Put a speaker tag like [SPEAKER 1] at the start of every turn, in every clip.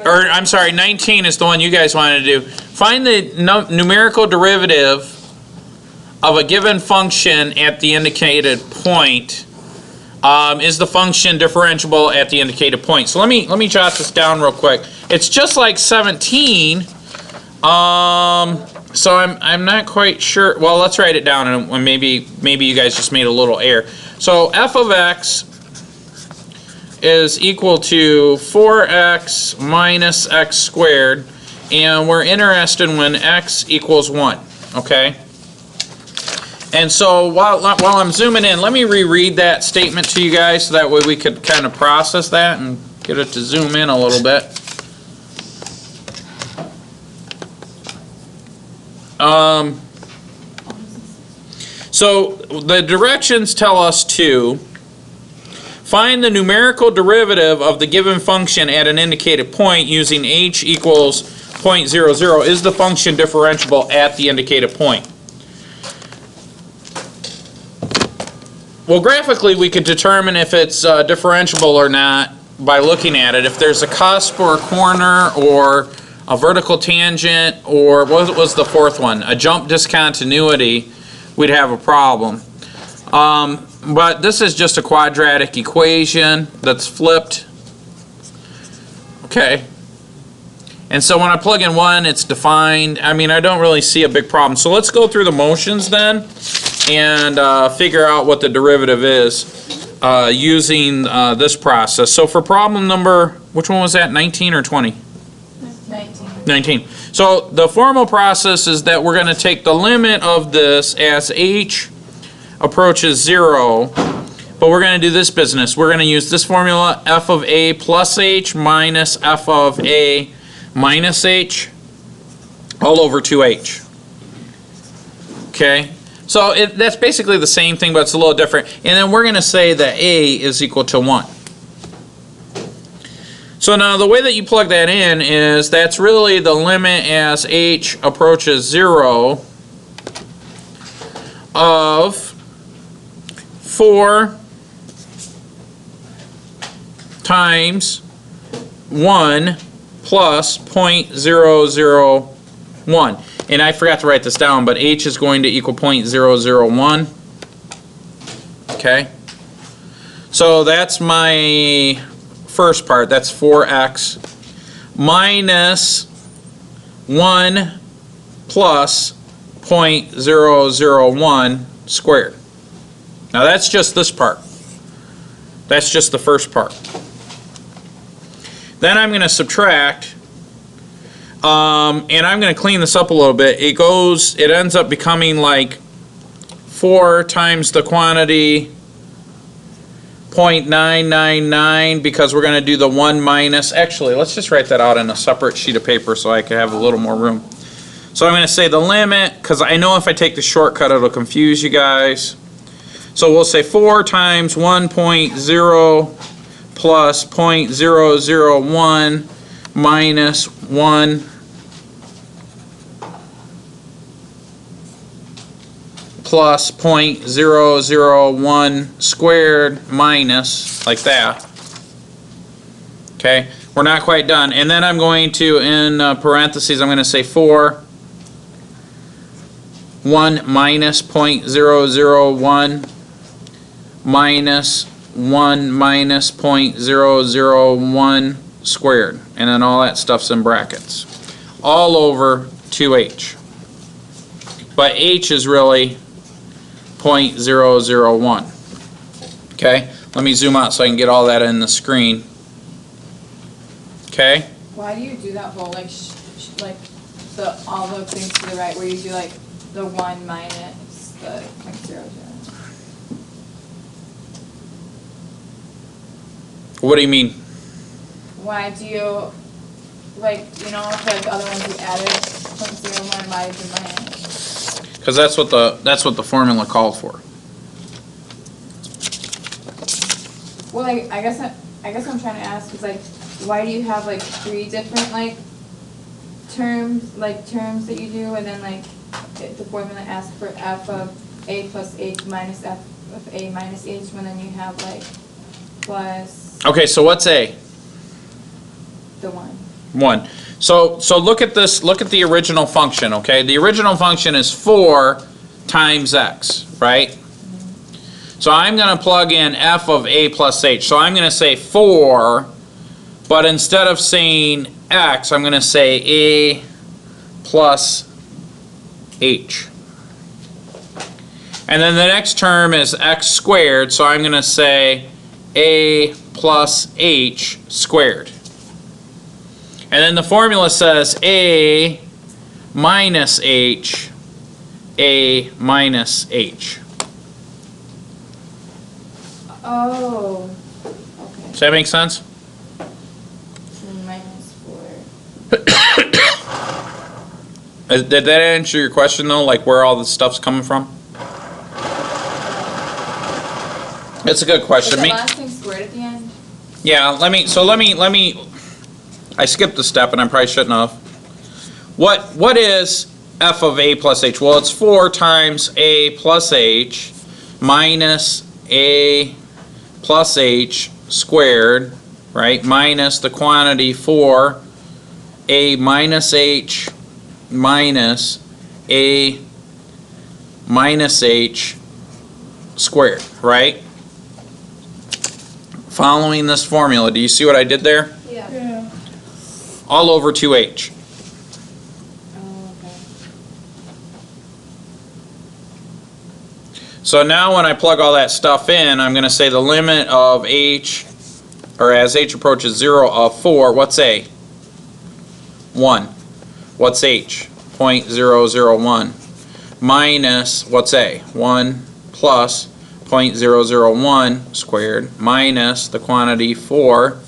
[SPEAKER 1] or I'm sorry, 19 is the one you guys wanted to do. Find the numerical derivative of a given function at the indicated point. Is the function differentiable at the indicated point? So let me jot this down real quick. It's just like 17. So I'm not quite sure. Well, let's write it down, and maybe you guys just made a little error. So f of x is equal to 4x minus x squared, and we're interested when x equals 1. Okay. And so while I'm zooming in, let me reread that statement to you guys so that way we could kind of process that and get it to zoom in a little bit. So the directions tell us to find the numerical derivative of the given function at an indicated point using h equals 0.00. Is the function differentiable at the indicated point? Well, graphically, we could determine if it's differentiable or not by looking at it. If there's a cusp or a corner or a vertical tangent, or what was the fourth one? A jump discontinuity, we'd have a problem. But this is just a quadratic equation that's flipped. Okay. And so when I plug in 1, it's defined. I mean, I don't really see a big problem. So let's go through the motions then and figure out what the derivative is using this process. So for problem number, which one was that, 19 or 20? 19. So the formal process is that we're going to take the limit of this as h approaches 0, but we're going to do this business. We're going to use this formula, f of a plus h minus f of a minus h all over 2h. Okay, so that's basically the same thing, but it's a little different. And then we're going to say that a is equal to 1. So now the way that you plug that in is that's really the limit as h approaches 0 of 4 times 1 plus 0.001. And I forgot to write this down, but h is going to equal 0.001. Okay? So that's my first part. That's 4x minus 1 plus 0.001 squared. Now that's just this part. That's just the first part. Then I'm going to subtract, and I'm going to clean this up a little bit. It ends up becoming like 4 times the quantity 0.999, because we're going to do the 1 minus. Actually, let's just write that out on a separate sheet of paper so I can have a little more room. So I'm going to say the limit, because I know if I take the shortcut it'll confuse you guys. So we'll say 4 times 1.0 plus 0.001 minus 1 plus 0.001 squared minus, like that. Okay, we're not quite done. And then I'm going to, in parentheses, I'm going to say 4, 1 minus 0.001 minus 1 minus 0.001 squared. And then all that stuff's in brackets. All over 2h. But h is really 0.001. Okay, let me zoom out so I can get all that in the screen. Okay.
[SPEAKER 2] Why do you do that whole like all the things to the right where you do like the 1 minus the 0.00?
[SPEAKER 1] What do you mean?
[SPEAKER 2] Why do you like if the other ones you added 0.01, why did you minus?
[SPEAKER 1] Because that's what the formula called for.
[SPEAKER 2] Well, like I guess I'm trying to ask is like, why do you have like 3 different terms that you do, and then the formula asks for f of a plus h minus f of a minus h, when then you have plus.
[SPEAKER 1] Okay, so what's a?
[SPEAKER 2] The 1.
[SPEAKER 1] 1. So look at this, look at the original function, okay? The original function is 4 times x, right? So I'm going to plug in f of a plus h. So I'm going to say 4, but instead of saying x, I'm going to say a plus h. And then the next term is x squared, so I'm going to say a plus h squared. And then the formula says a minus h, a minus h.
[SPEAKER 2] Oh, okay.
[SPEAKER 1] Does that make sense?
[SPEAKER 2] So minus 4.
[SPEAKER 1] Did that answer your question though, like where all this stuff's coming from? It's a good question.
[SPEAKER 2] Is the last thing squared at the end?
[SPEAKER 1] Yeah, let me I skipped a step and I probably shouldn't have. What is f of a plus h? Well, it's 4 times a plus h minus a plus h squared, right? Minus the quantity 4 a minus h minus a minus h squared, right? Following this formula, do you see what I did there?
[SPEAKER 2] Yeah.
[SPEAKER 1] All over 2h.
[SPEAKER 2] Oh, okay.
[SPEAKER 1] So now when I plug all that stuff in, I'm going to say the limit of h, or as h approaches 0 of 4, what's a? 1. What's h? 0.001. Minus, what's a? 1 plus 0.001 squared minus the quantity 4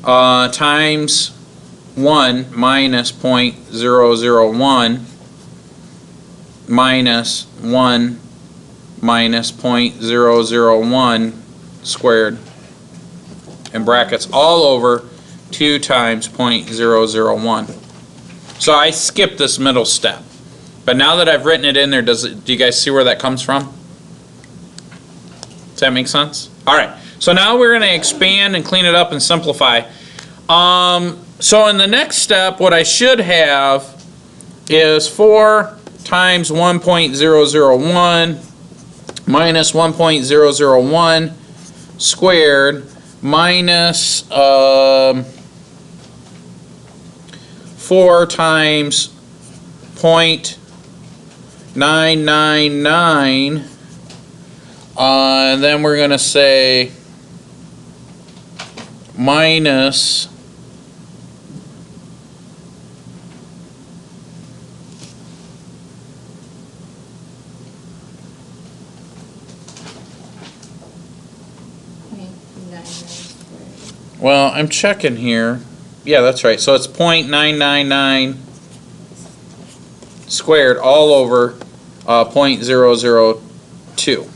[SPEAKER 1] times 1 minus 0.001 minus 1 minus 0.001 squared in brackets all over 2 times 0.001. So I skipped this middle step. But now that I've written it in there, do you guys see where that comes from? Does that make sense? All right. So now we're going to expand and clean it up and simplify. So in the next step, what I should have is 4 times 1.001 minus 1.001 squared minus 4 times 0.999, and then we're going to say minus
[SPEAKER 2] 0.999.
[SPEAKER 1] well, I'm checking here. Yeah, that's right. So it's 0.999 squared all over 0.002.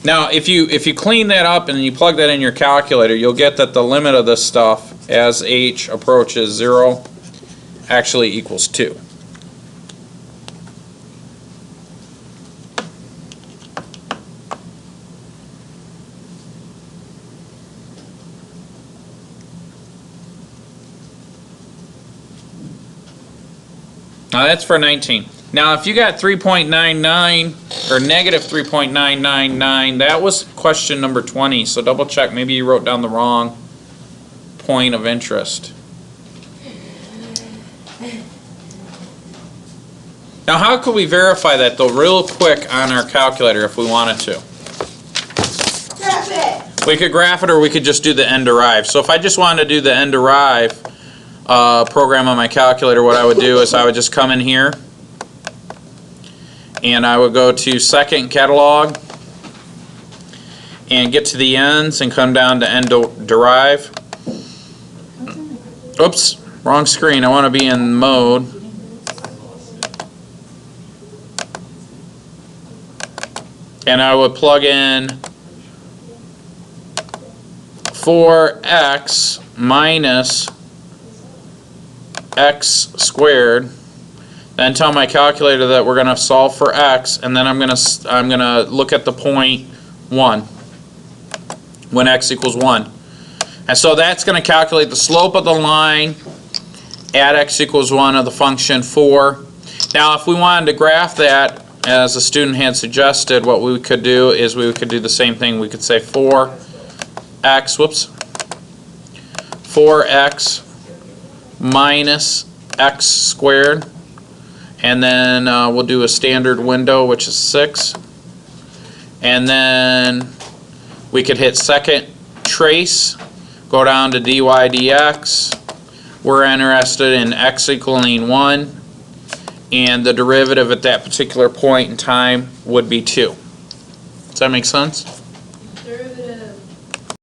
[SPEAKER 1] Now, if you clean that up and you plug that in your calculator, you'll get that the limit of this stuff as h approaches 0 actually equals 2. Now that's for 19. Now if you got 3.99 or negative 3.999, that was question number 20, so double check. Maybe you wrote down the wrong point of interest. Now how could we verify that though real quick on our calculator if we wanted to?
[SPEAKER 3] Graph it.
[SPEAKER 1] We could graph it or we could just do the end derive. So if I just wanted to do the end derive program on my calculator, what I would do is I would just come in here and I would go to second catalog and get to the ends and come down to end derive. Oops, wrong screen. I want to be in mode. And I would plug in 4x minus x squared, then tell my calculator that we're going to solve for x, and then I'm going to look at the point 1 when x equals 1. And so that's going to calculate the slope of the line at x equals 1 of the function 4. Now if we wanted to graph that, as the student had suggested, what we could do is we could do the same thing. We could say 4x minus x squared, and then we'll do a standard window, which is 6. And then we could hit second trace, go down to dy dx. We're interested in x equaling 1, and the derivative at that particular point in time would be 2. Does that make sense?